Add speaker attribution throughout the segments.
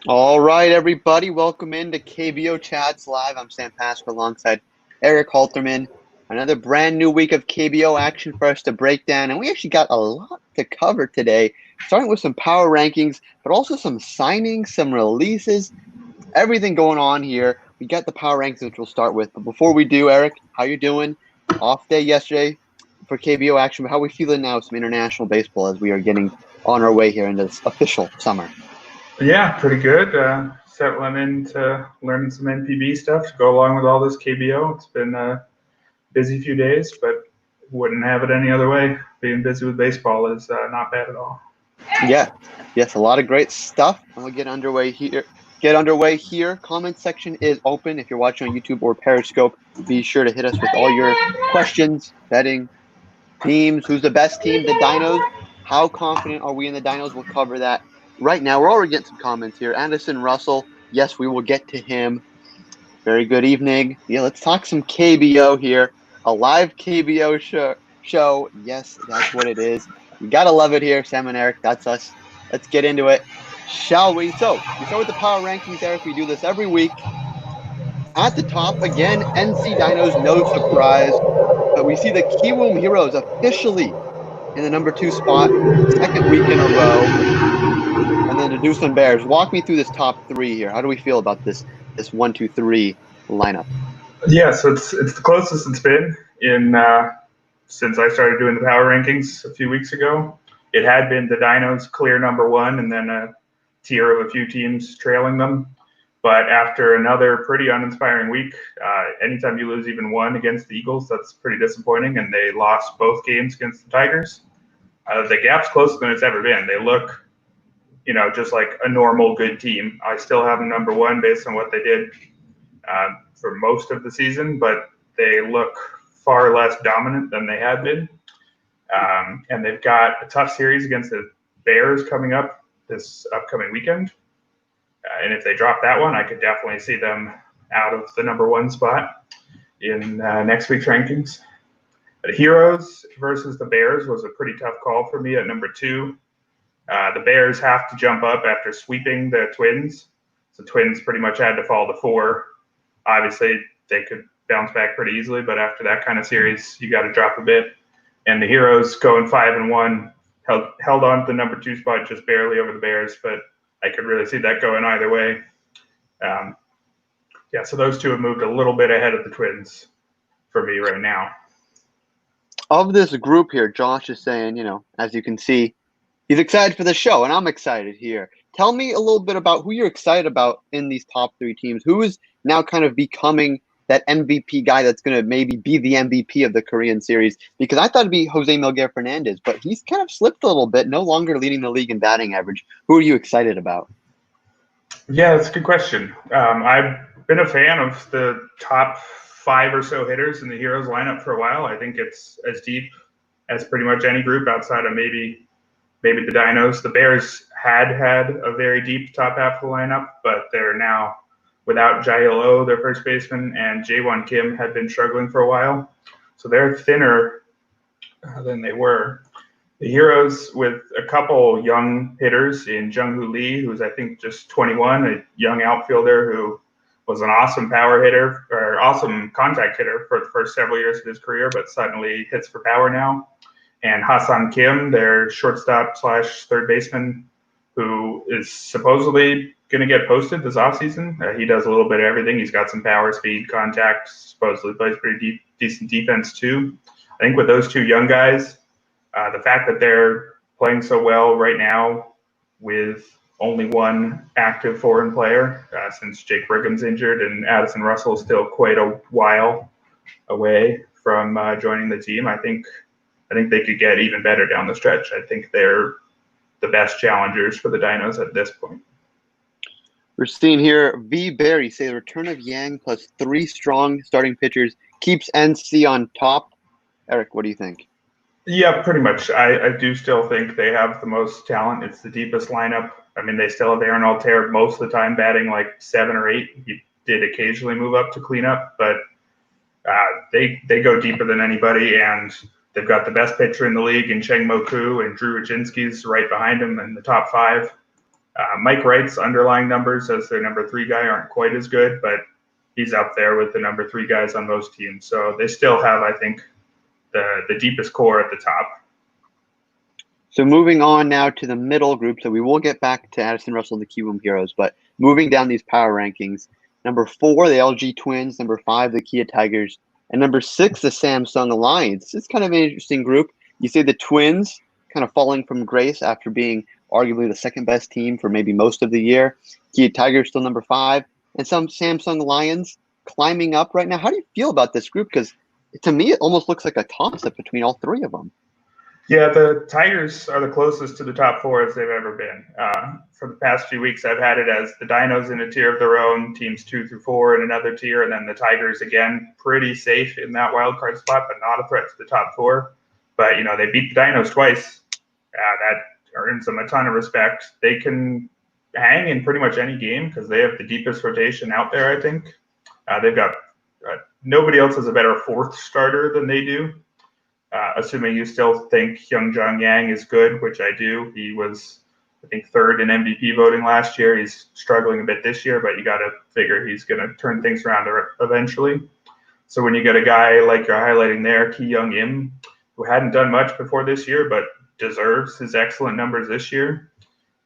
Speaker 1: All right, everybody, welcome into KBO Chats Live. I'm Sam Pasco alongside Eric Halterman. Another brand new week of KBO action for us to break down, and we actually got a lot to cover today, starting with some power rankings, but also some signings, some releases, everything going on here. We got the power rankings, which we'll start with. But before we do, Eric, how you doing? Off day yesterday for KBO action, but how are we feeling now with some international baseball as we are getting on our way here into this official summer?
Speaker 2: Yeah, pretty good. Settling into learning some NPB stuff to go along with all this KBO. It's been a busy few days, but wouldn't have it any other way. Being busy with baseball is not bad at all.
Speaker 1: Yeah, yes, a lot of great stuff. And we'll get underway here. Get underway here. Comment section is open. If you're watching on YouTube or Periscope, be sure to hit us with all your questions, betting, teams, who's the best team, the Dinos. How confident are we in the Dinos? We'll cover that right now. We're already getting some comments here. Anderson Russell, yes, we will get to him. Very good evening. Yeah, let's talk some KBO here. A live KBO show. Yes, that's what it is. You gotta love it here, Sam and Eric. That's us. Let's get into it, shall we? So we start with the power rankings, Eric. We do this every week. At the top, again, NC Dinos, no surprise. But we see the Kiwoom Heroes officially in the number 2 spot, second week in a row. And then the Deuceland Bears. Walk me through this top three here. How do we feel about this 1, 2, 3 lineup?
Speaker 2: Yeah, so it's the closest it's been in since I started doing the power rankings a few weeks ago. It had been the Dinos clear number one, and then a tier of a few teams trailing them. But after another pretty uninspiring week, anytime you lose even one against the Eagles, that's pretty disappointing. And they lost both games against the Tigers. The gap's closer than it's ever been. They look, just like a normal good team. I still have them number one based on what they did for most of the season, but they look far less dominant than they had been. And they've got a tough series against the Bears coming up this upcoming weekend. And if they drop that one, I could definitely see them out of the number one spot in next week's rankings. The Heroes versus the Bears was a pretty tough call for me at number two. The Bears have to jump up after sweeping the Twins. So Twins pretty much had to fall to 4. Obviously, they could bounce back pretty easily, but after that kind of series, you got to drop a bit. And the Heroes going 5-1, held on to the number 2 spot just barely over the Bears, but I could really see that going either way. So those two have moved a little bit ahead of the Twins for me right now.
Speaker 1: Of this group here, Josh is saying, as you can see, he's excited for the show, and I'm excited here. Tell me a little bit about who you're excited about in these top 3 teams. Who is now kind of becoming that MVP guy that's going to maybe be the MVP of the Korean series? Because I thought it'd be Jose Miguel Fernandez, but he's kind of slipped a little bit, no longer leading the league in batting average. Who are you excited about?
Speaker 2: Yeah, that's a good question. I've been a fan of the top 5 or so hitters in the Heroes lineup for a while. I think it's as deep as pretty much any group outside of maybe the Dinos. The Bears had a very deep top half of the lineup, but they're now without Jail O, their first baseman, and Jaewon Kim had been struggling for a while. So they're thinner than they were. The Heroes with a couple young hitters in Jung-Hoo Lee, who's I think just 21, a young outfielder who was an awesome power hitter or awesome contact hitter for the first several years of his career, but suddenly hits for power now. And Hassan Kim, their shortstop / third baseman, who is supposedly going to get posted this offseason. He does a little bit of everything. He's got some power, speed, contact, supposedly plays pretty decent defense too. I think with those two young guys, the fact that they're playing so well right now with only one active foreign player since Jake Brigham's injured and Addison Russell is still quite a while away from joining the team, I think they could get even better down the stretch. I think they're the best challengers for the Dinos at this point.
Speaker 1: We're seeing here V. Barry say the return of Yang plus 3 strong starting pitchers keeps NC on top. Eric, what do you think?
Speaker 2: Yeah, pretty much. I do still think they have the most talent. It's the deepest lineup. I mean, they still have Aaron Altair most of the time batting like 7 or 8. He did occasionally move up to clean up, but they go deeper than anybody, and they've got the best pitcher in the league in Cheng Mo Koo, and Drew Rajinski's right behind him in the top 5. Mike Wright's underlying numbers as their number 3 guy aren't quite as good, but he's up there with the number 3 guys on most teams. So they still have, I think, the deepest core at the top.
Speaker 1: So moving on now to the middle group. So we will get back to Addison Russell and the KBO Heroes, but moving down these power rankings, number 4, the LG Twins, number 5, the Kia Tigers, and number 6, the Samsung Alliance. It's kind of an interesting group. You see the Twins kind of falling from grace after being arguably the second best team for maybe most of the year. Kia Tigers still number 5, and some Samsung Lions climbing up right now. How do you feel about this group? Because to me, it almost looks like a toss-up between all 3 of them.
Speaker 2: Yeah, the Tigers are the closest to the top 4 as they've ever been. For the past few weeks, I've had it as the Dinos in a tier of their own, teams 2 through 4 in another tier, and then the Tigers, again, pretty safe in that wild card spot, but not a threat to the top 4. But, they beat the Dinos twice. That earns them a ton of respect. They can hang in pretty much any game because they have the deepest rotation out there, I think. They've got nobody else has a better 4th starter than they do. Assuming you still think Hyunjung Yang is good, which I do. He was, I think, 3rd in MVP voting last year. He's struggling a bit this year, but you got to figure he's going to turn things around eventually. So when you get a guy like you're highlighting there, Ki Young Im, who hadn't done much before this year, but deserves his excellent numbers this year.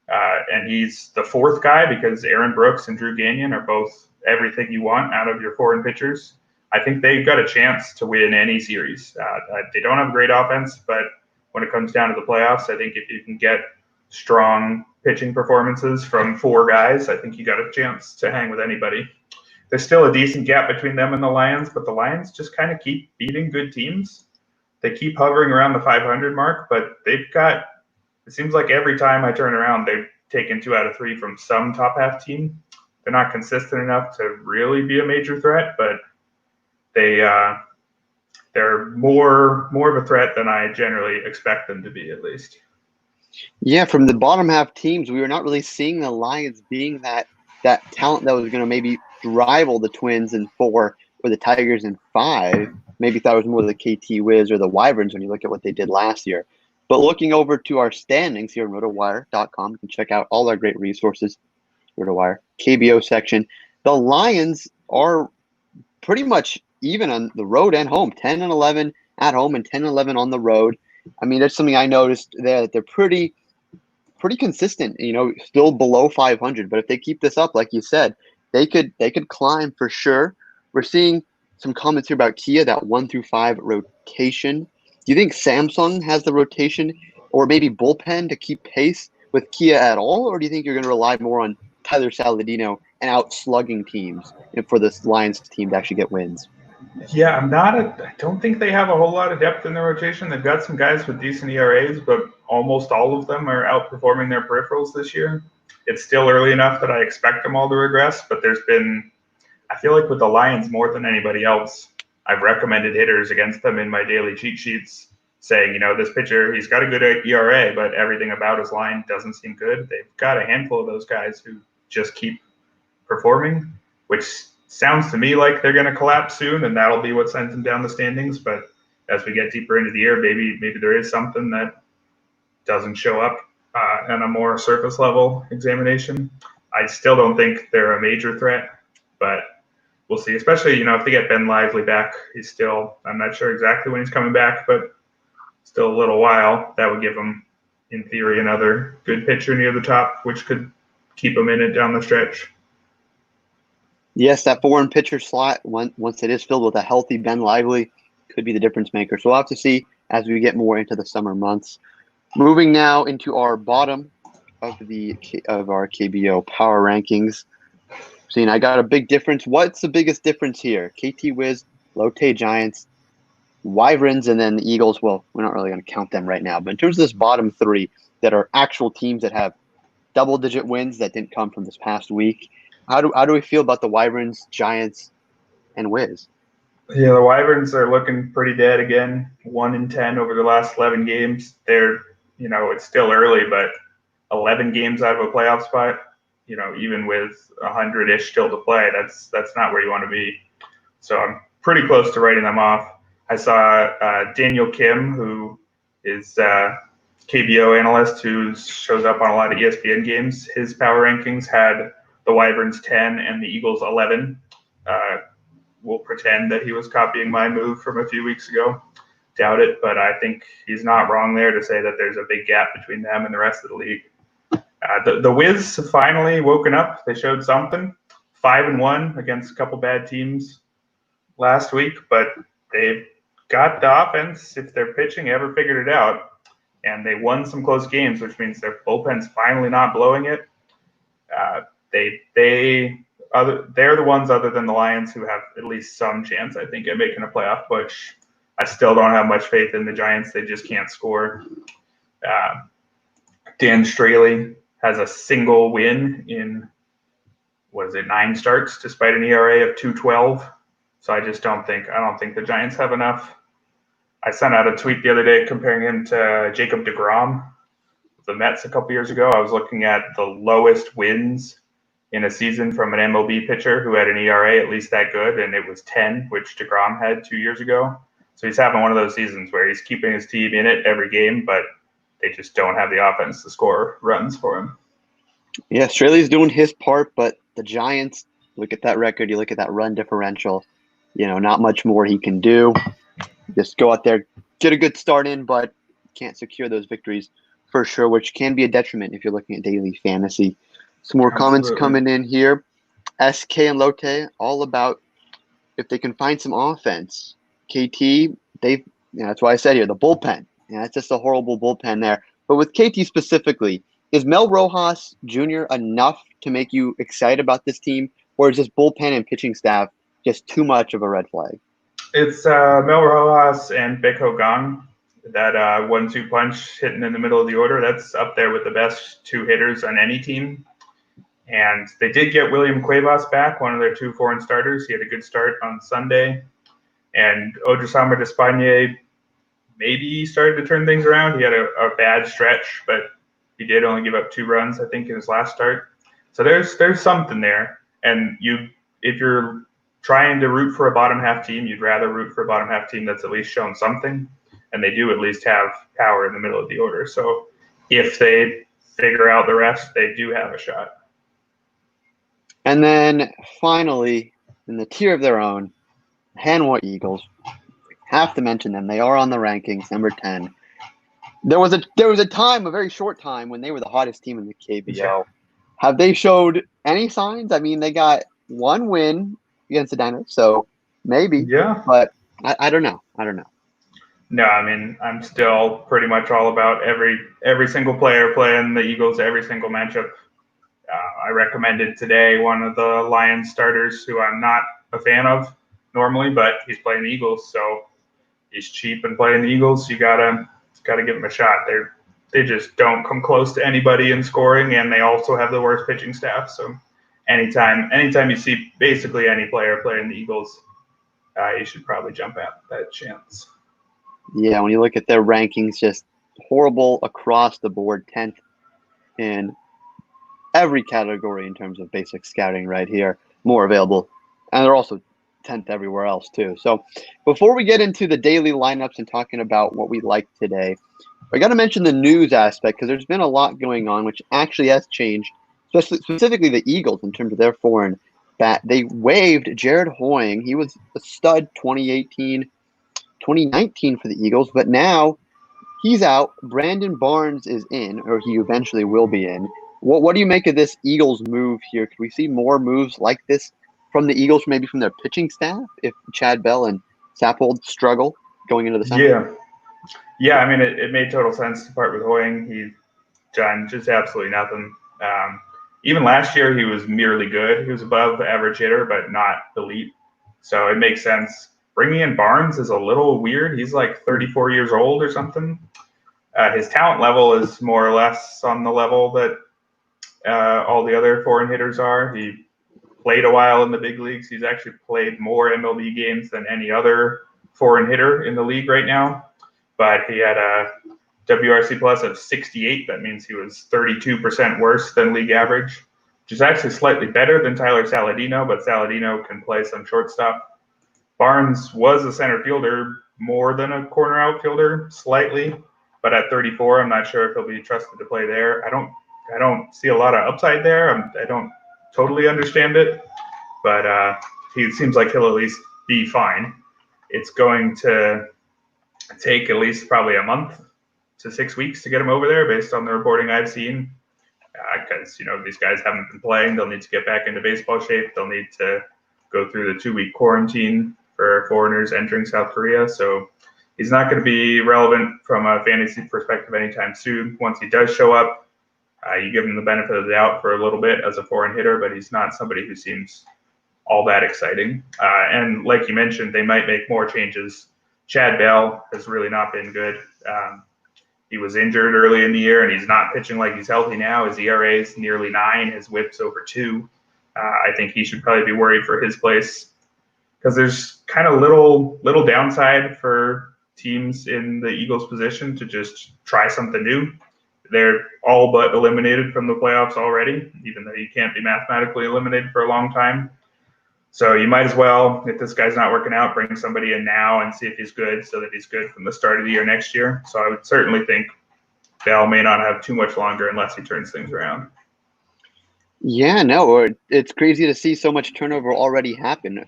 Speaker 2: And he's the 4th guy because Aaron Brooks and Drew Gagnon are both everything you want out of your foreign pitchers. I think they've got a chance to win any series. They don't have a great offense, but when it comes down to the playoffs, I think if you can get strong pitching performances from 4 guys, I think you got a chance to hang with anybody. There's still a decent gap between them and the Lions, but the Lions just kind of keep beating good teams. They keep hovering around the 500 mark, but they've got, it seems like every time I turn around, they've taken 2 out of 3 from some top half team. They're not consistent enough to really be a major threat, but they're more of a threat than I generally expect them to be, at least.
Speaker 1: Yeah, from the bottom half teams, we were not really seeing the Lions being that talent that was going to maybe rival the Twins in 4 or the Tigers in 5. Maybe thought it was more the KT Wiz or the Wyverns when you look at what they did last year. But looking over to our standings here on rotowire.com, you can check out all our great resources. RotoWire, KBO section. The Lions are pretty much even on the road and home, 10-11 at home and 10-11 on the road. I mean, that's something I noticed there, that they're pretty consistent, still below 500. But if they keep this up, like you said, they could climb for sure. We're seeing some comments here about Kia, that 1 through 5 rotation. Do you think Samsung has the rotation or maybe bullpen to keep pace with Kia at all? Or do you think you're going to rely more on Tyler Saladino and out-slugging teams for this Lions team to actually get wins?
Speaker 2: Yeah, I don't think they have a whole lot of depth in their rotation. They've got some guys with decent ERAs, but almost all of them are outperforming their peripherals this year. It's still early enough that I expect them all to regress, but I feel like with the Lions more than anybody else, I've recommended hitters against them in my daily cheat sheets saying, this pitcher, he's got a good ERA, but everything about his line doesn't seem good. They've got a handful of those guys who just keep performing, which sounds to me like they're going to collapse soon, and that'll be what sends them down the standings. But as we get deeper into the year, maybe there is something that doesn't show up on a more surface level examination. I still don't think they're a major threat, but we'll see. Especially, if they get Ben Lively back, I'm not sure exactly when he's coming back, but still a little while. That would give him, in theory, another good pitcher near the top, which could keep him in it down the stretch.
Speaker 1: Yes, that foreign pitcher slot, once it is filled with a healthy Ben Lively, could be the difference maker. So we'll have to see as we get more into the summer months. Moving now into our bottom of our KBO power rankings. Seeing I got a big difference. What's the biggest difference here? KT Wiz, Lotte Giants, Wyverns, and then the Eagles. Well, we're not really going to count them right now. But in terms of this bottom 3 that are actual teams that have double-digit wins that didn't come from this past week, how do we feel about the Wyverns, Giants, and Wiz?
Speaker 2: Yeah, the Wyverns are looking pretty dead again. 1-10 over the last 11 games. They're, it's still early, but 11 games out of a playoff spot, even with 100-ish still to play, that's not where you want to be. So I'm pretty close to writing them off. I saw Daniel Kim, who is KBO analyst who shows up on a lot of ESPN games. His power rankings had the Wyverns 10 and the Eagles 11. We'll pretend that he was copying my move from a few weeks ago. Doubt it, but I think he's not wrong there to say that there's a big gap between them and the rest of the league. The Wiz have finally woken up. They showed something. 5-1 against a couple bad teams last week, but they've got the offense, if their pitching ever figured it out, and they won some close games, which means their bullpen's finally not blowing it. They're the ones other than the Lions who have at least some chance, I think, at making a playoff push. I still don't have much faith in the Giants. They just can't score. Dan Straley has a single win in, 9 starts, despite an ERA of 2.12. So I don't think the Giants have enough. I sent out a tweet the other day comparing him to Jacob deGrom, the Mets a couple years ago. I was looking at the lowest wins in a season from an MLB pitcher who had an ERA at least that good, and it was 10, which deGrom had 2 years ago. So he's having one of those seasons where he's keeping his team in it every game, but they just don't have the offense to score runs for him.
Speaker 1: Yeah, Straley's doing his part, but the Giants, look at that record, you look at that run differential, not much more he can do. Just go out there, get a good start in, but can't secure those victories for sure, which can be a detriment if you're looking at daily fantasy. Some more comments coming in here. SK and Lotte, all about if they can find some offense. KT, that's why I said here, the bullpen. It's just a horrible bullpen there. But with KT specifically, is Mel Rojas Jr. enough to make you excited about this team, or is this bullpen and pitching staff just too much of a red flag?
Speaker 2: It's Mel Rojas and Baek Ho Kang. That 1-2 punch hitting in the middle of the order, that's up there with the best 2 hitters on any team. And they did get William Cuevas back, one of their 2 foreign starters. He had a good start on Sunday. And Odrisamer Despaigne maybe started to turn things around. He had a bad stretch, but he did only give up 2 runs, I think, in his last start. So there's something there. And if you're trying to root for a bottom half team, you'd rather root for a bottom half team that's at least shown something. And they do at least have power in the middle of the order. So if they figure out the rest, they do have a shot.
Speaker 1: And then finally, in the tier of their own, Hanwha Eagles. Have to mention them. They are on the rankings, number 10. There was a time, a very short time, when they were the hottest team in the KBO. Yeah. Have they showed any signs? I mean, they got 1 win against the Dynamos, so maybe.
Speaker 2: Yeah.
Speaker 1: But I don't know.
Speaker 2: No, I mean, I'm still pretty much all about every single player playing the Eagles every single matchup. I recommended today one of the Lions starters who I'm not a fan of normally, but he's playing the Eagles, so he's cheap and playing the Eagles. You gotta give him a shot. They just don't come close to anybody in scoring, and they also have the worst pitching staff. So anytime you see basically any player playing the Eagles, you should probably jump at that chance.
Speaker 1: Yeah, when you look at their rankings, just horrible across the board, 10th in every category in terms of basic scouting right here, more available. And they're also 10th everywhere else too. So before we get into the daily lineups and talking about what we like today, I got to mention the news aspect because there's been a lot going on, which actually has changed, specifically the Eagles in terms of their foreign bat. They waived Jared Hoying. He was a stud 2018, 2019 for the Eagles, but now he's out. Brandon Barnes is in, or he eventually will be in. What do you make of this Eagles move here? Could we see more moves like this from the Eagles, maybe from their pitching staff, if Chad Bell and Sappold struggle going into the summer?
Speaker 2: Yeah. I mean, it made total sense to part with Hoying. He's done just absolutely nothing. Even last year, he was merely good. He was above average hitter, but not elite. So it makes sense. Bringing in Barnes is a little weird. He's like 34 years old or something. His talent level is more or less on the level that all the other foreign hitters are. He played a while in the big leagues. He's actually played more MLB games than any other foreign hitter in the league right now. But he had a WRC plus of 68. That means he was 32% worse than league average, which is actually slightly better than Tyler Saladino, but Saladino can play some shortstop. Barnes was a center fielder more than a corner outfielder, slightly. but at 34, I'm not sure if he'll be trusted to play there. I don't see a lot of upside there. I don't totally understand it, but he seems like he'll at least be fine. It's going to take at least probably a month to 6 weeks to get him over there, based on the reporting I've seen. Because these guys haven't been playing, they'll need to get back into baseball shape. They'll need to go through the 2-week quarantine for foreigners entering South Korea. So he's not going to be relevant from a fantasy perspective anytime soon. Once he does show up, you give him the benefit of the doubt for a little bit as a foreign hitter, but he's not somebody who seems all that exciting. And like you mentioned, they might make more changes. Chad Bell has really not been good. He was injured early in the year, and he's not pitching like he's healthy now. His ERA is nearly 9. His WHIP's over 2. I think he should probably be worried for his place, because there's kind of little downside for teams in the Eagles' position to just try something new. They're all but eliminated from the playoffs already, even though you can't be mathematically eliminated for a long time. So you might as well, if this guy's not working out, bring somebody in now and see if he's good, so that he's good from the start of the year next year. So I would certainly think Bell may not have too much longer unless he turns things around.
Speaker 1: Yeah, no, it's crazy to see so much turnover already happen.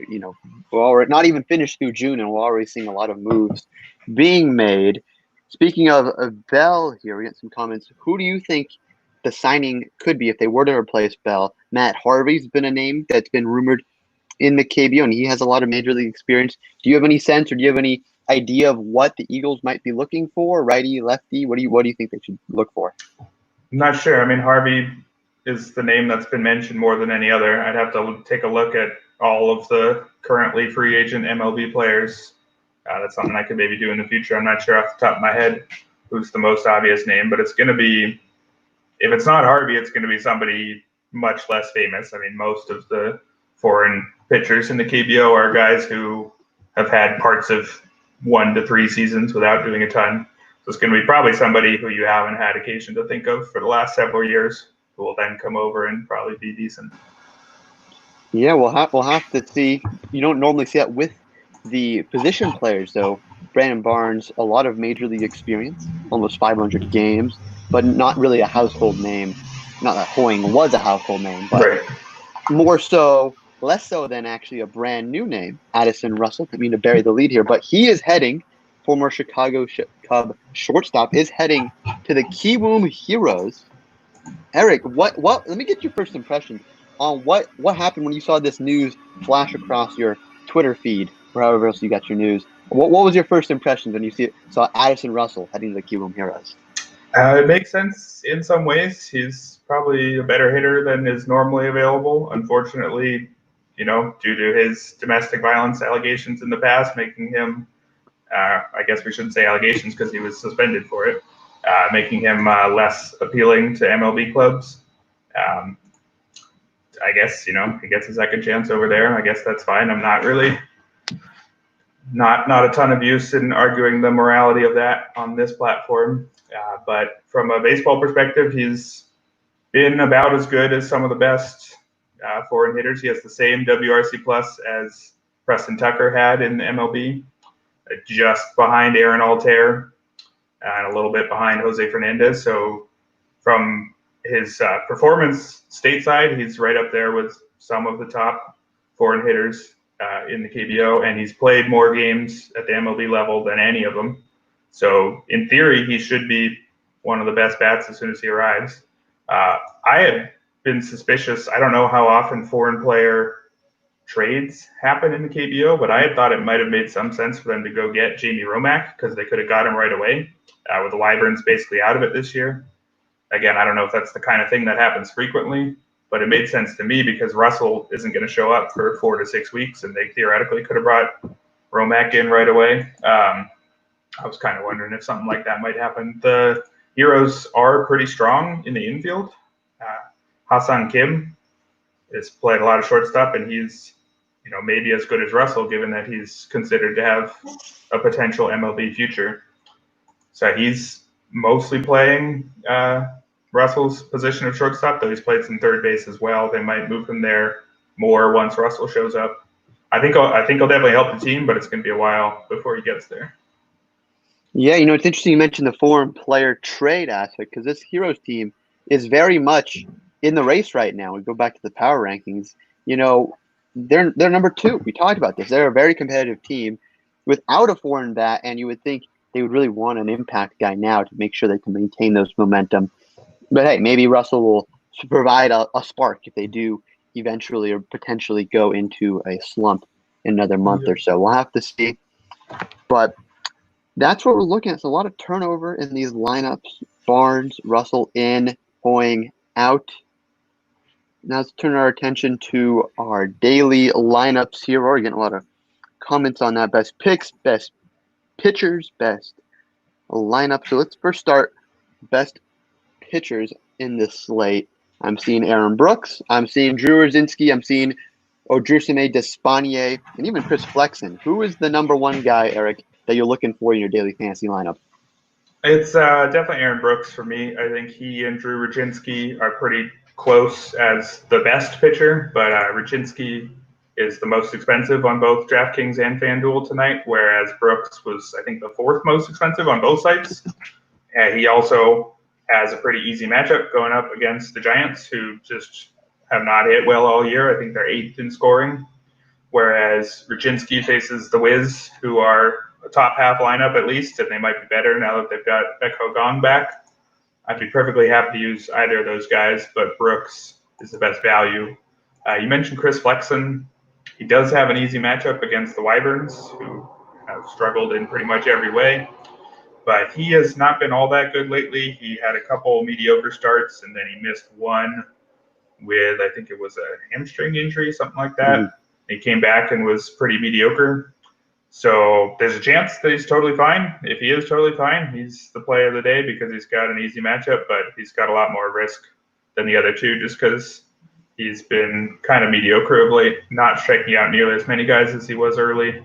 Speaker 1: We're already not even finished through June, and we're already seeing a lot of moves being made. Speaking of Bell here, we got some comments. Who do you think the signing could be if they were to replace Bell? Matt Harvey's been a name that's been rumored in the KBO, and he has a lot of major league experience. Do you have any sense, or do you have any idea of what the Eagles might be looking for? Righty, lefty? What do you think they should look for?
Speaker 2: I'm not sure. I mean, Harvey is the name that's been mentioned more than any other. I'd have to take a look at all of the currently free agent MLB players. That's something I could maybe do in the future. I'm not sure off the top of my head who's the most obvious name, but it's going to be, if it's not Harvey, it's going to be somebody much less famous. I mean, most of the foreign pitchers in the KBO are guys who have had parts of 1 to 3 seasons without doing a ton. So it's going to be probably somebody who you haven't had occasion to think of for the last several years, who will then come over and probably be decent.
Speaker 1: Yeah, we'll have to see. You don't normally see that with the position players, though. Brandon Barnes, a lot of major league experience, almost 500 games, but not really a household name. Not that Hoying was a household name, but
Speaker 2: Right.
Speaker 1: less so than actually a brand new name, Addison Russell. I mean to bury the lead here, but he is heading, former Chicago Cub shortstop, is heading to the KBO Heroes. Eric, what? Let me get your first impression on what happened when you saw this news flash across your Twitter feed or however else you got your news. What was your first impression when you saw Addison Russell heading to the KBO Heroes?
Speaker 2: It makes sense in some ways. He's probably a better hitter than is normally available. Unfortunately, due to his domestic violence allegations in the past, making him, I guess we shouldn't say allegations because he was suspended for it, making him less appealing to MLB clubs. I guess, he gets a second chance over there. I guess that's fine. I'm not really, not a ton of use in arguing the morality of that on this platform. But from a baseball perspective, he's been about as good as some of the best foreign hitters. He has the same WRC plus as Preston Tucker had in the MLB, just behind Aaron Altair and a little bit behind Jose Fernandez. So from his performance stateside, he's right up there with some of the top foreign hitters in the KBO, and he's played more games at the MLB level than any of them. So in theory, he should be one of the best bats as soon as he arrives. I had been suspicious. I don't know how often foreign player trades happen in the KBO, but I had thought it might have made some sense for them to go get Jamie Romack, because they could have got him right away with the Wyverns basically out of it this year. Again, I don't know if that's the kind of thing that happens frequently, but it made sense to me because Russell isn't going to show up for 4 to 6 weeks, and they theoretically could have brought Romack in right away. I was kind of wondering if something like that might happen. The Heroes are pretty strong in the infield. Hassan Kim has played a lot of shortstop, and he's, maybe as good as Russell, given that he's considered to have a potential MLB future. So he's mostly playing Russell's position of shortstop, though he's played some third base as well. They might move him there more once Russell shows up. I think he'll definitely help the team, but it's going to be a while before he gets there.
Speaker 1: Yeah, it's interesting you mentioned the foreign player trade aspect because this Heroes team is very much in the race right now. We go back to the power rankings. You know, they're number two. We talked about this. They're a very competitive team without a foreign bat, and you would think they would really want an impact guy now to make sure they can maintain those momentum. But hey, maybe Russell will provide a spark if they do eventually or potentially go into a slump in another month or so. We'll have to see. But that's what we're looking at. It's a lot of turnover in these lineups. Barnes, Russell in, Hoying out. Now let's turn our attention to our daily lineups here. We're getting a lot of comments on that. Best picks, best pitchers, best lineup. So let's first start best pitchers in this slate. I'm seeing Aaron Brooks. I'm seeing Drew Rzinski. I'm seeing Odrisame Despaigne, and even Chris Flexen. Who is the number one guy, Eric, that you're looking for in your daily fantasy lineup?
Speaker 2: It's definitely Aaron Brooks for me. I think he and Drew Rzinski are pretty close as the best pitcher, but Rzinski is the most expensive on both DraftKings and FanDuel tonight, whereas Brooks was, I think, the fourth most expensive on both sites. And he also has a pretty easy matchup going up against the Giants, who just have not hit well all year. I think they're eighth in scoring, whereas Rzinski faces the Wiz, who are a top half lineup at least, and they might be better now that they've got Echo Gong back. I'd be perfectly happy to use either of those guys, but Brooks is the best value. You mentioned Chris Flexen. He does have an easy matchup against the Wyverns, who have struggled in pretty much every way, but he has not been all that good lately. He had a couple mediocre starts, and then he missed one with, I think it was a hamstring injury, something like that.
Speaker 1: Mm-hmm.
Speaker 2: He came back and was pretty mediocre. So there's a chance that he's totally fine. If he is totally fine, he's the play of the day because he's got an easy matchup, but he's got a lot more risk than the other two just because he's been kind of mediocre of late, not striking out nearly as many guys as he was early.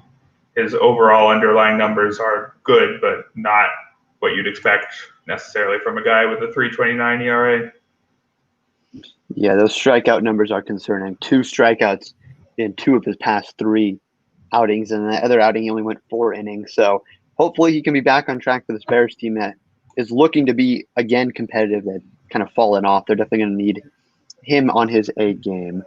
Speaker 2: His overall underlying numbers are good, but not what you'd expect necessarily from a guy with a 3.29 ERA.
Speaker 1: Yeah, those strikeout numbers are concerning. 2 strikeouts in 2 of his past 3 outings, and the other outing he only went 4 innings. So hopefully he can be back on track for this Bears team that is looking to be again competitive. That kind of fallen off. They're definitely going to need him on his A game.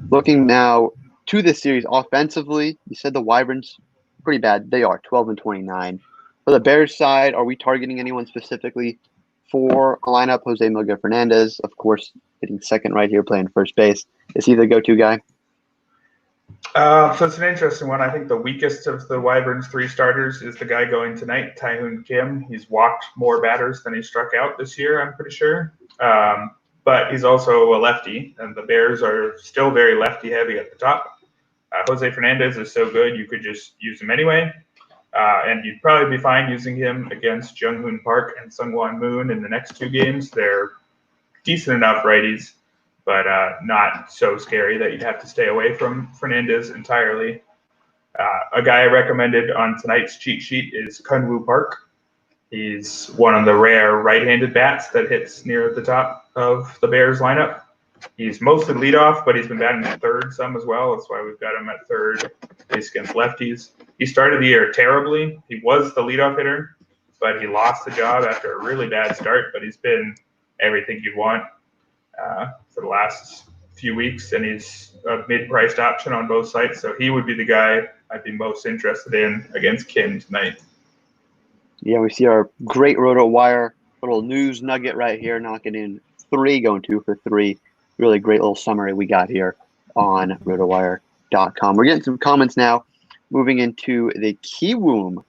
Speaker 1: Looking now to this series offensively, you said the Wyverns pretty bad. They are 12-29. For the Bears side, are we targeting anyone specifically for a lineup? Jose Miguel Fernandez, of course, hitting second right here, playing first base. Is he the go-to guy?
Speaker 2: So it's an interesting one. I think the weakest of the Wyverns' 3 starters is the guy going tonight, Taehoon Kim. He's walked more batters than he struck out this year, I'm pretty sure. But he's also a lefty, and the Bears are still very lefty-heavy at the top. Jose Fernandez is so good, you could just use him anyway. And you'd probably be fine using him against Jung-Hoon Park and Sungwon Moon in the next 2 games. They're decent enough righties, but not so scary that you'd have to stay away from Fernandez entirely. A guy I recommended on tonight's cheat sheet is Kunwoo Park. He's one of the rare right-handed bats that hits near the top of the Bears lineup. He's mostly leadoff, but he's been batting at third some as well. That's why we've got him at third, base against lefties. He started the year terribly. He was the leadoff hitter, but he lost the job after a really bad start. But he's been everything you'd want for the last few weeks, and he's a mid-priced option on both sites. So he would be the guy I'd be most interested in against Kim tonight.
Speaker 1: Yeah, we see our great RotoWire little news nugget right here, knocking in 3, going 2 for 3. Really great little summary we got here on rotowire.com. We're getting some comments now, moving into the Kiwoom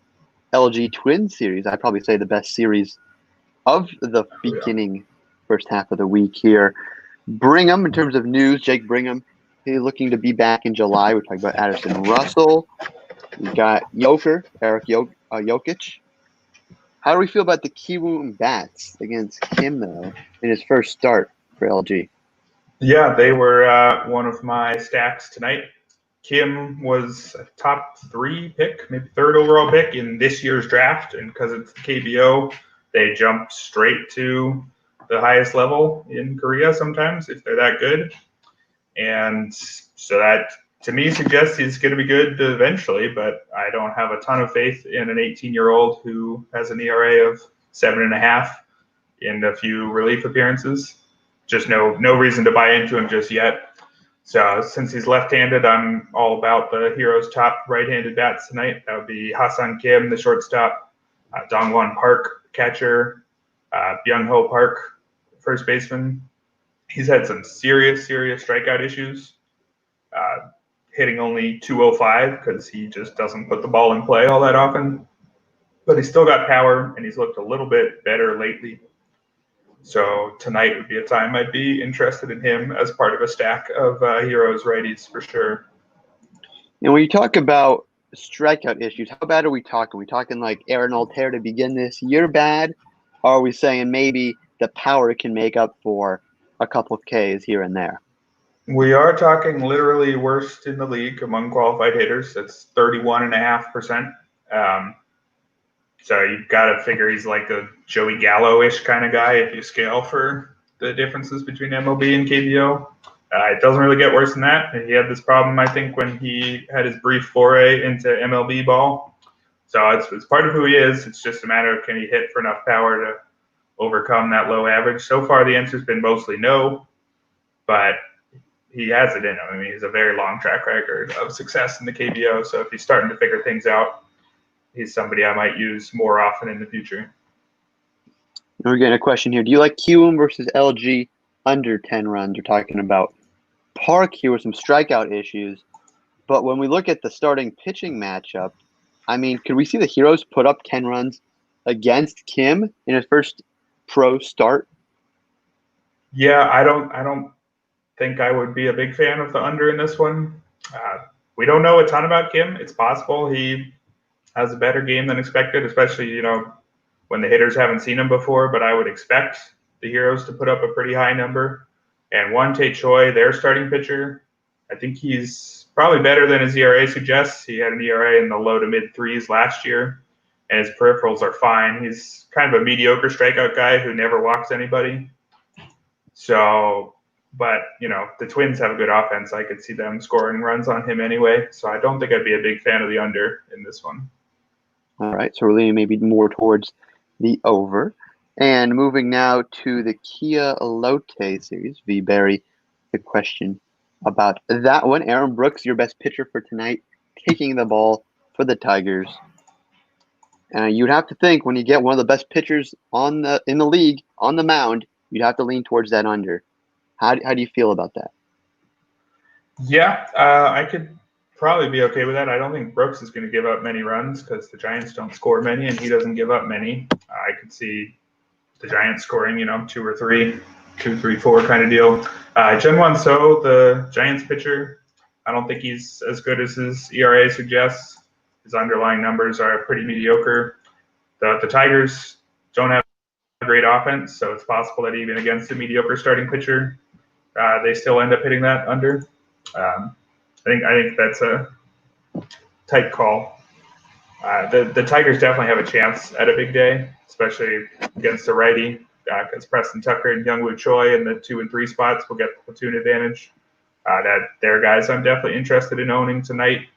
Speaker 1: LG Twin series. I'd probably say the best series of the beginning first half of the week here. Brigham, in terms of news, Jake Brigham, he's looking to be back in July. We're talking about Addison Russell. We got Eric Jokic. How do we feel about the Kiwoom Bats against Kim, though, in his first start for LG?
Speaker 2: Yeah, they were one of my stacks tonight. Kim was a top 3 pick, maybe 3rd overall pick in this year's draft, and because it's the KBO, they jump straight to the highest level in Korea sometimes if they're that good. And so that to me suggests he's going to be good eventually, but I don't have a ton of faith in an 18-year-old who has an ERA of 7.5 in a few relief appearances. Just no reason to buy into him just yet. So since he's left-handed, I'm all about the Heroes' top right-handed bats tonight. That would be Ha-Seong Kim, the shortstop, Dongwon Park, catcher, Byung-Ho Park, first baseman. He's had some serious strikeout issues, hitting only 205 because he just doesn't put the ball in play all that often. But he's still got power, and he's looked a little bit better lately. So tonight would be a time I'd be interested in him as part of a stack of Heroes righties for sure.
Speaker 1: And when you talk about strikeout issues, how bad are we talking? Are we talking like Aaron Altair to begin this year bad? Or are we saying maybe the power can make up for a couple of Ks here and there?
Speaker 2: We are talking literally worst in the league among qualified hitters. That's 31.5%. So you've got to figure he's like a Joey Gallo-ish kind of guy if you scale for the differences between MLB and KBO. It doesn't really get worse than that. He had this problem, I think, when he had his brief foray into MLB ball. So it's part of who he is. It's just a matter of can he hit for enough power to overcome that low average. So far, the answer's been mostly no, but he has it in him. I mean, he's a very long track record of success in the KBO. So if he's starting to figure things out, he's somebody I might use more often in the future.
Speaker 1: We're getting a question here. Do you like Kiwoom versus LG under 10 runs? We're talking about Park here with some strikeout issues. But when we look at the starting pitching matchup, I mean, could we see the Heroes put up 10 runs against Kim in his first pro start?
Speaker 2: Yeah, I don't think I would be a big fan of the under in this one. We don't know a ton about Kim. It's possible he has a better game than expected, especially, when the hitters haven't seen him before, but I would expect the Heroes to put up a pretty high number. And Tae Choi, their starting pitcher, I think he's probably better than his ERA suggests. He had an ERA in the low to mid threes last year, and his peripherals are fine. He's kind of a mediocre strikeout guy who never walks anybody. So, but, the Twins have a good offense. I could see them scoring runs on him anyway. So I don't think I'd be a big fan of the under in this one.
Speaker 1: All right, so we're leaning maybe more towards the over. And moving now to the Kia Elote series, V. Barry, the question about that one. Aaron Brooks, your best pitcher for tonight, taking the ball for the Tigers. You'd have to think when you get one of the best pitchers in the league on the mound, you'd have to lean towards that under. How do you feel about that?
Speaker 2: Yeah, I could probably be okay with that. I don't think Brooks is going to give up many runs because the Giants don't score many and he doesn't give up many. I could see the Giants scoring, 2 or 3, 2, 3, 4 kind of deal. Jun-Hwan So, the Giants pitcher, I don't think he's as good as his ERA suggests. His underlying numbers are pretty mediocre. The Tigers don't have a great offense, so it's possible that even against a mediocre starting pitcher, they still end up hitting that under. I think that's a tight call. The Tigers definitely have a chance at a big day, especially against a righty, because Preston Tucker and Youngwoo Choi in the 2 and 3 spots will get the platoon advantage. They're guys I'm definitely interested in owning tonight.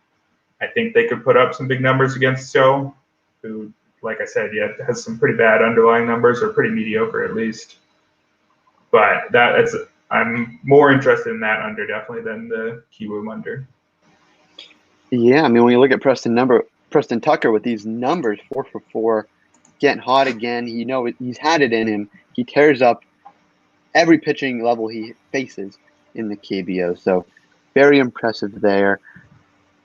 Speaker 2: I think they could put up some big numbers against So, who, like I said, has some pretty bad underlying numbers, or pretty mediocre at least. But I'm more interested in that under definitely than the Kiwoom under.
Speaker 1: Yeah, I mean, when you look at Preston Tucker with these numbers, 4 for 4, getting hot again. He's had it in him. He tears up every pitching level he faces in the KBO. So very impressive there.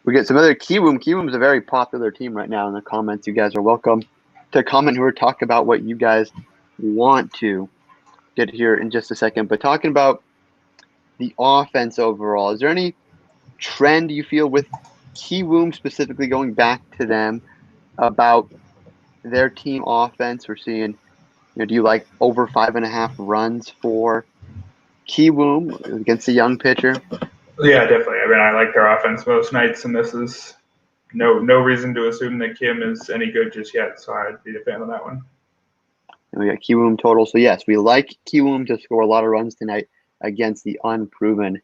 Speaker 1: We get some other Kiwoom. Kiwoom is a very popular team right now in the comments. You guys are welcome to comment or talk about what you guys want to get here in just a second. But talking about the offense overall, is there any trend you feel with Kiwoom specifically, going back to them, about their team offense? We're seeing, do you like over 5.5 runs for Kiwoom against a young pitcher?
Speaker 2: Yeah, definitely. I mean, I like their offense most nights, and this is no reason to assume that Kim is any good just yet, so I'd be a fan of that one.
Speaker 1: And we got Kiwoom total. So, yes, we like Kiwoom to score a lot of runs tonight against the unproven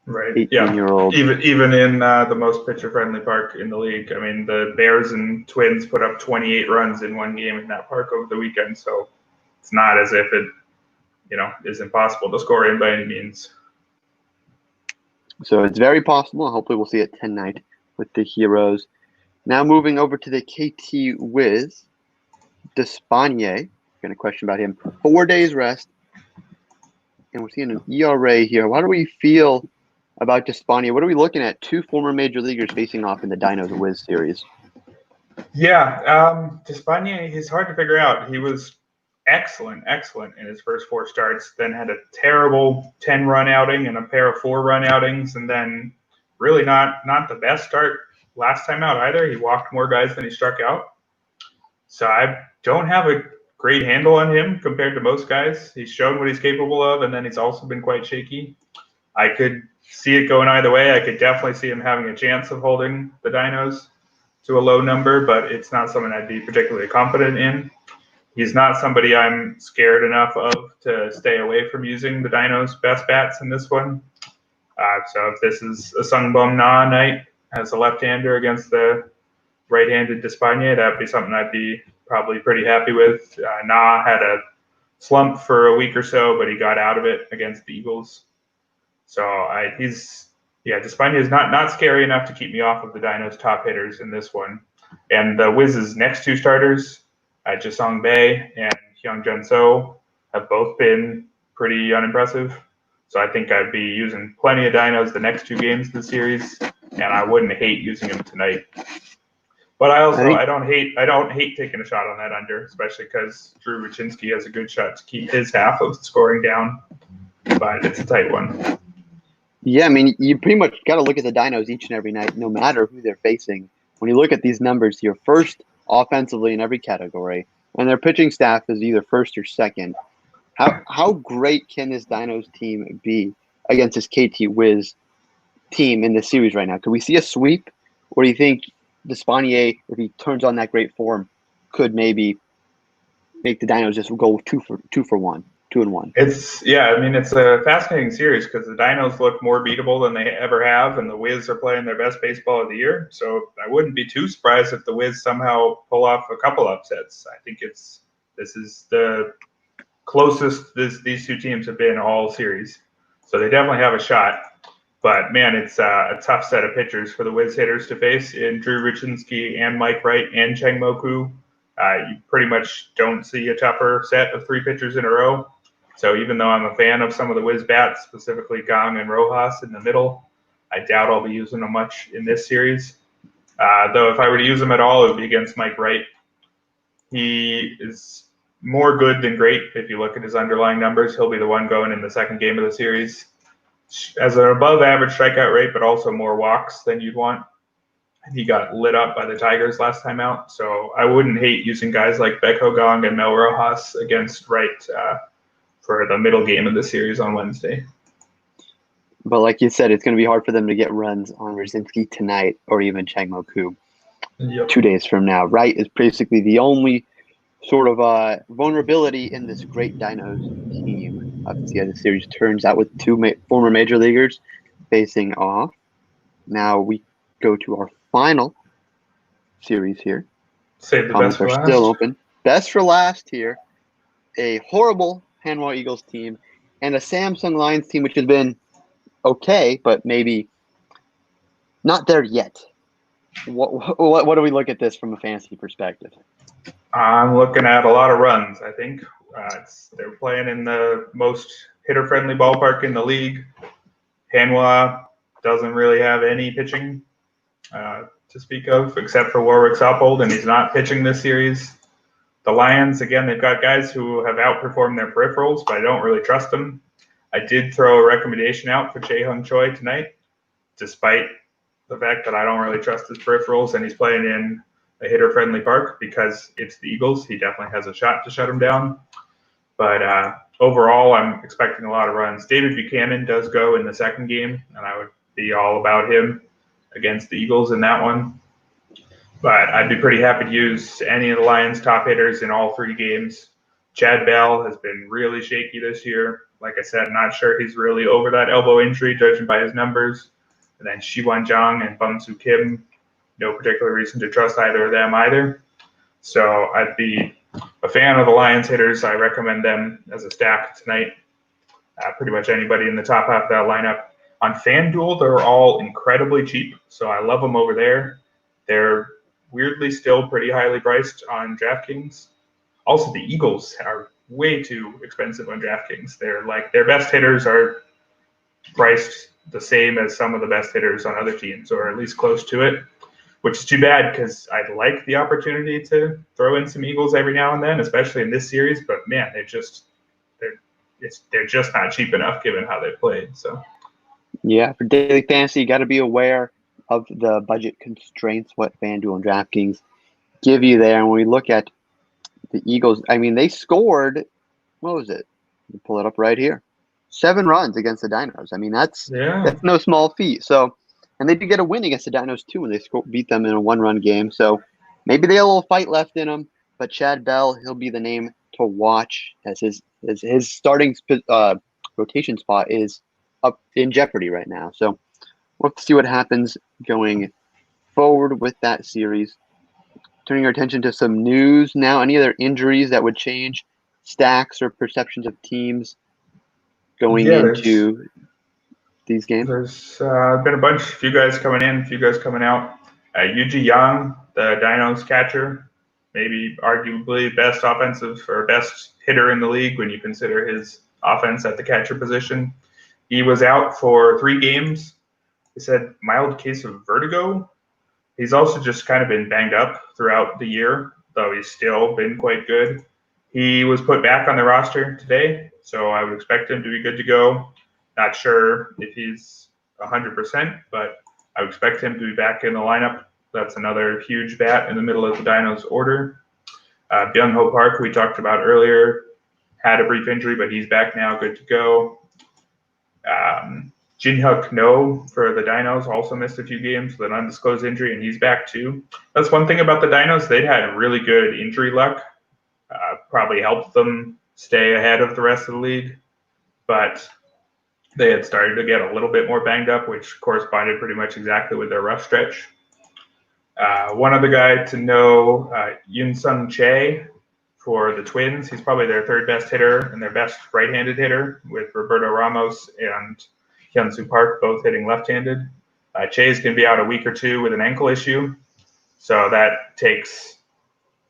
Speaker 2: Right.
Speaker 1: 18-year-old.
Speaker 2: Even in the most pitcher-friendly park in the league. I mean, the Bears and Twins put up 28 runs in one game in that park over the weekend. So it's not as if it, is impossible to score in by any means.
Speaker 1: So it's very possible. Hopefully we'll see it tonight with the Heroes. Now moving over to the KT Wiz. Despaigne. Going to question about him. 4 days rest. And we're seeing an ERA here. How do we feel about Despaigne? What are we looking at? 2 former major leaguers facing off in the Dinos Wiz series.
Speaker 2: Yeah, Despaigne, he's hard to figure out. He was excellent in his first 4 starts, then had a terrible 10-run outing and a pair of 4-run outings, and then really not the best start last time out either. He walked more guys than he struck out. So I don't have a great handle on him compared to most guys. He's shown what he's capable of, and then he's also been quite shaky. I could see it going either way. I could definitely see him having a chance of holding the Dinos to a low number, but it's not something I'd be particularly confident in. He's not somebody I'm scared enough of to stay away from using the Dinos' best bats in this one. So if this is a Sung Bum Na night as a left-hander against the right-handed Despaigne, that'd be something I'd be probably pretty happy with. Na had a slump for a week or so, but he got out of it against the Eagles. So Despaigne is not scary enough to keep me off of the Dinos' top hitters in this one. And the Wiz's next 2 starters, Jisung Bae and Hyung Jun So, have both been pretty unimpressive. So I think I'd be using plenty of Dinos the next 2 games of the series, and I wouldn't hate using them tonight. But I don't hate taking a shot on that under, especially because Drew Wyszynski has a good shot to keep his half of the scoring down. But it's a tight one.
Speaker 1: Yeah, I mean, you pretty much got to look at the Dinos each and every night, no matter who they're facing. When you look at these numbers here, first offensively in every category, and their pitching staff is either first or second. How great can this Dinos team be against this KT Wiz team in this series right now? Could we see a sweep, or do you think Despaigne, if he turns on that great form, could maybe make the Dinos just go 2-1?
Speaker 2: It's a fascinating series because the Dinos look more beatable than they ever have, and the Wiz are playing their best baseball of the year. So I wouldn't be too surprised if the Wiz somehow pull off a couple upsets. I think this is the closest these 2 teams have been all series. So they definitely have a shot. But man, it's a tough set of pitchers for the Wiz hitters to face in Drew Wyszynski and Mike Wright and Chang Mo-koo. You pretty much don't see a tougher set of 3 pitchers in a row. So even though I'm a fan of some of the Wiz bats, specifically Gong and Rojas in the middle, I doubt I'll be using them much in this series. Though if I were to use them at all, it would be against Mike Wright. He is more good than great. If you look at his underlying numbers, he'll be the one going in the second game of the series. As an above-average strikeout rate, but also more walks than you'd want. He got lit up by the Tigers last time out, so I wouldn't hate using guys like Becco Gong and Mel Rojas against Wright for the middle game of the series on Wednesday.
Speaker 1: But like you said, it's going to be hard for them to get runs on Wyszynski tonight or even Chang Mo-koo 2 days from now. Wright is basically the only sort of vulnerability in this great Dinos team. Obviously, as the series turns out with 2 former major leaguers facing off. Now we go to our final series here.
Speaker 2: Save the
Speaker 1: Comments
Speaker 2: best for last.
Speaker 1: Still open. Best for last here. A horrible Hanwha Eagles team and a Samsung Lions team, which has been okay, but maybe not there yet. What do we look at this from a fantasy perspective?
Speaker 2: I'm looking at a lot of runs, I think. They're playing in the most hitter-friendly ballpark in the league. Hanwha doesn't really have any pitching to speak of, except for Warwick Saupold, and he's not pitching this series. The Lions, again, they've got guys who have outperformed their peripherals, but I don't really trust them. I did throw a recommendation out for Jae-Hung Choi tonight, despite the fact that I don't really trust his peripherals, and he's playing in a hitter-friendly park because it's the Eagles. He definitely has a shot to shut him down. But overall, I'm expecting a lot of runs. David Buchanan does go in the second game, and I would be all about him against the Eagles in that one. But I'd be pretty happy to use any of the Lions' top hitters in all 3 games. Chad Bell has been really shaky this year. like I said, not sure he's really over that elbow injury, judging by his numbers. And then Shiwan Zhang and Bum-Soo Kim, no particular reason to trust either of them either. So I'd be a fan of the Lions hitters. I recommend them as a stack tonight. Pretty much anybody in the top half of that lineup. On FanDuel, they're all incredibly cheap, so I love them over there. They're weirdly still pretty highly priced on DraftKings. Also, the Eagles are way too expensive on DraftKings. They're like their best hitters are priced the same as some of the best hitters on other teams, or at least close to it, which is too bad because I'd like the opportunity to throw in some Eagles every now and then, especially in this series. But man, they're just not cheap enough given how they played. So
Speaker 1: yeah, for daily fantasy, you got to be aware of the budget constraints what FanDuel and DraftKings give you there. And when we look at the Eagles, I mean, they scored, what was it? You pull it up right here. 7 runs against the Dinos. I mean, that's no small feat. So, and they did get a win against the Dinos too when they beat them in a 1-run game. So maybe they have a little fight left in them. But Chad Bell, he'll be the name to watch as his starting rotation spot is up in jeopardy right now. So we'll have to see what happens going forward with that series. Turning our attention to some news now. Any other injuries that would change stacks or perceptions of teams going into these games?
Speaker 2: There's been a few guys coming in, a few guys coming out. Yuji Yang, the Dinos catcher, maybe arguably best offensive or best hitter in the league when you consider his offense at the catcher position. He was out for 3 games. He said mild case of vertigo. He's also just kind of been banged up throughout the year, though he's still been quite good. He was put back on the roster today, so I would expect him to be good to go. Not sure if he's 100%, but I would expect him to be back in the lineup. That's another huge bat in the middle of the Dinos order. Byung-Ho Park, who we talked about earlier, had a brief injury, but he's back now, good to go. Jin-Hyuk No for the Dinos also missed a few games with an undisclosed injury, and he's back too. That's one thing about the Dinos. They'd had really good injury luck. Probably helped them stay ahead of the rest of the league. But they had started to get a little bit more banged up, which corresponded pretty much exactly with their rough stretch. One other guy to know, Yoon-Sung Chae for the Twins. He's probably their 3rd best hitter and their best right-handed hitter, with Roberto Ramos and Hyun-Soo Park both hitting left-handed. Chae's going to be out a week or 2 with an ankle issue, so that takes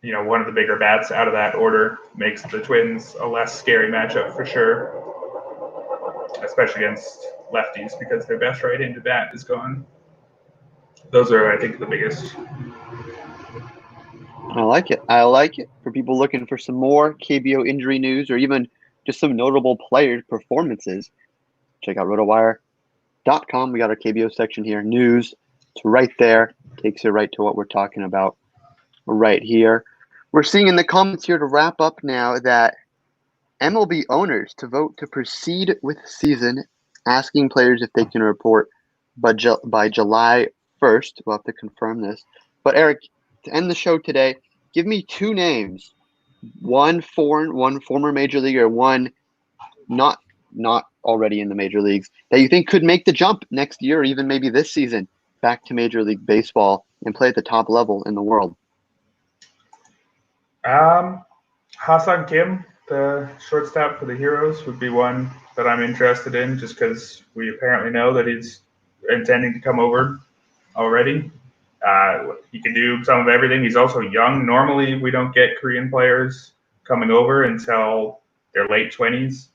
Speaker 2: one of the bigger bats out of that order, makes the Twins a less scary matchup for sure, especially against lefties because their best right-handed bat is gone. Those are, I think, the biggest.
Speaker 1: I like it. For people looking for some more KBO injury news or even just some notable player performances, check out rotowire.com. We got our KBO section here, news. It's right there. Takes you right to what we're talking about right here. We're seeing in the comments here to wrap up now that MLB owners to vote to proceed with season, asking players if they can report by July 1st. We'll have to confirm this. But Eric, to end the show today, give me 2 names, one former major leaguer, one not already in the major leagues, that you think could make the jump next year or even maybe this season back to Major League Baseball and play at the top level in the world.
Speaker 2: Ha-Seong Kim, the shortstop for the Heroes, would be one that I'm interested in just because we apparently know that he's intending to come over already. He can do some of everything. He's also young. Normally, we don't get Korean players coming over until their late 20s.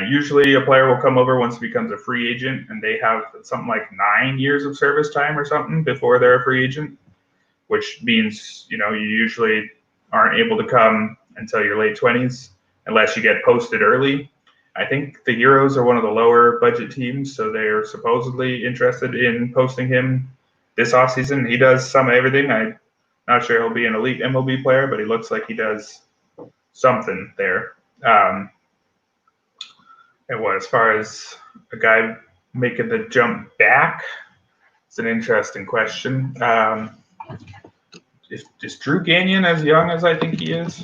Speaker 2: Usually, a player will come over once he becomes a free agent, and they have something like 9 years of service time or something before they're a free agent, which means, you usually aren't able to come until your late 20s unless you get posted early. I think the Heroes are one of the lower budget teams, so they're supposedly interested in posting him this offseason. He does some of everything. I'm not sure he'll be an elite MLB player, but he looks like he does something there. As far as a guy making the jump back, it's an interesting question. Is Drew Gagnon as young as I think he is?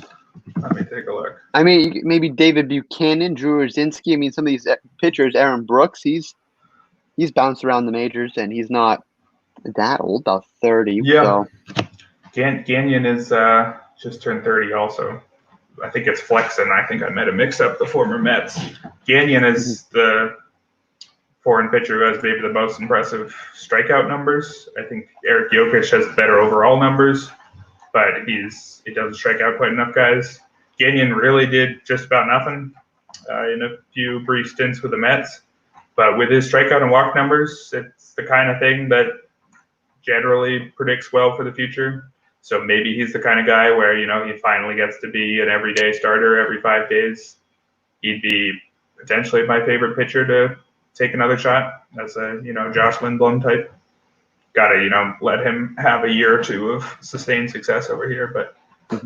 Speaker 2: Let me take a look.
Speaker 1: I mean, maybe David Buchanan, Drew Rosinski. I mean, some of these pitchers, Aaron Brooks, he's bounced around the majors, and he's not that old, about 30.
Speaker 2: Yeah.
Speaker 1: So
Speaker 2: Gagnon is just turned 30 also. I think it's Flexen. I think I might have mixed up the former Mets. Gagnon is the foreign pitcher who has maybe the most impressive strikeout numbers. I think Eric Jokic has better overall numbers, but he doesn't strike out quite enough guys. Gagnon really did just about nothing in a few brief stints with the Mets, but with his strikeout and walk numbers, it's the kind of thing that generally predicts well for the future. So maybe he's the kind of guy where, he finally gets to be an everyday starter every 5 days. He'd be potentially my favorite pitcher to take another shot as a, Josh Lindblom type. Got to, let him have a year or two of sustained success over here, but I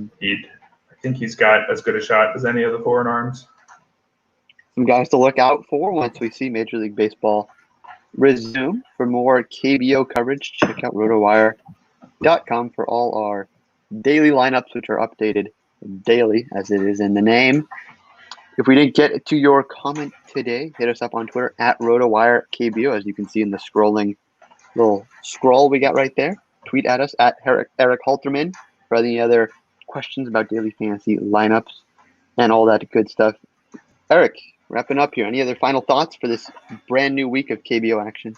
Speaker 2: think he's got as good a shot as any of the foreign arms.
Speaker 1: Some guys to look out for once we see Major League Baseball resume. For more KBO coverage, check out rotowire.com for all our daily lineups, which are updated daily, as it is in the name. If we didn't get to your comment today, hit us up on Twitter at RotoWireKBO, as you can see in the scrolling little scroll we got right there. Tweet at us at Eric Halterman for any other questions about daily fantasy lineups and all that good stuff. Eric, wrapping up here. Any other final thoughts for this brand new week of KBO action?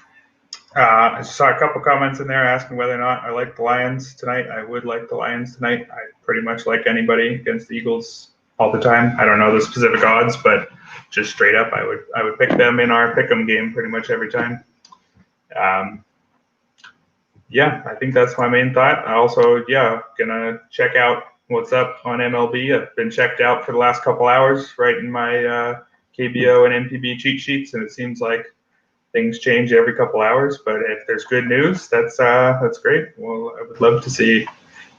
Speaker 2: I saw a couple comments in there asking whether or not I like the Lions tonight. I would like the Lions tonight. I pretty much like anybody against the Eagles all the time. I don't know the specific odds, but just straight up, I would pick them in our pick'em game pretty much every time. I think that's my main thought. I also, gonna check out what's up on MLB. I've been checked out for the last couple hours, right in my KBO and MPB cheat sheets, and it seems like things change every couple hours. But if there's good news, that's great. Well, I would love to see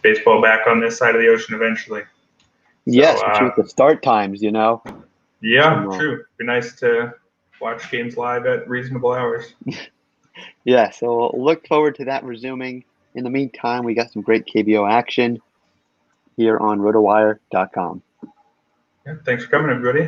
Speaker 2: baseball back on this side of the ocean eventually.
Speaker 1: Yes, especially with the start times,
Speaker 2: Yeah, true. It'd be nice to watch games live at reasonable hours.
Speaker 1: Yeah, so look forward to that resuming. In the meantime, we got some great KBO action here on rotowire.com.
Speaker 2: Yeah, thanks for coming, everybody.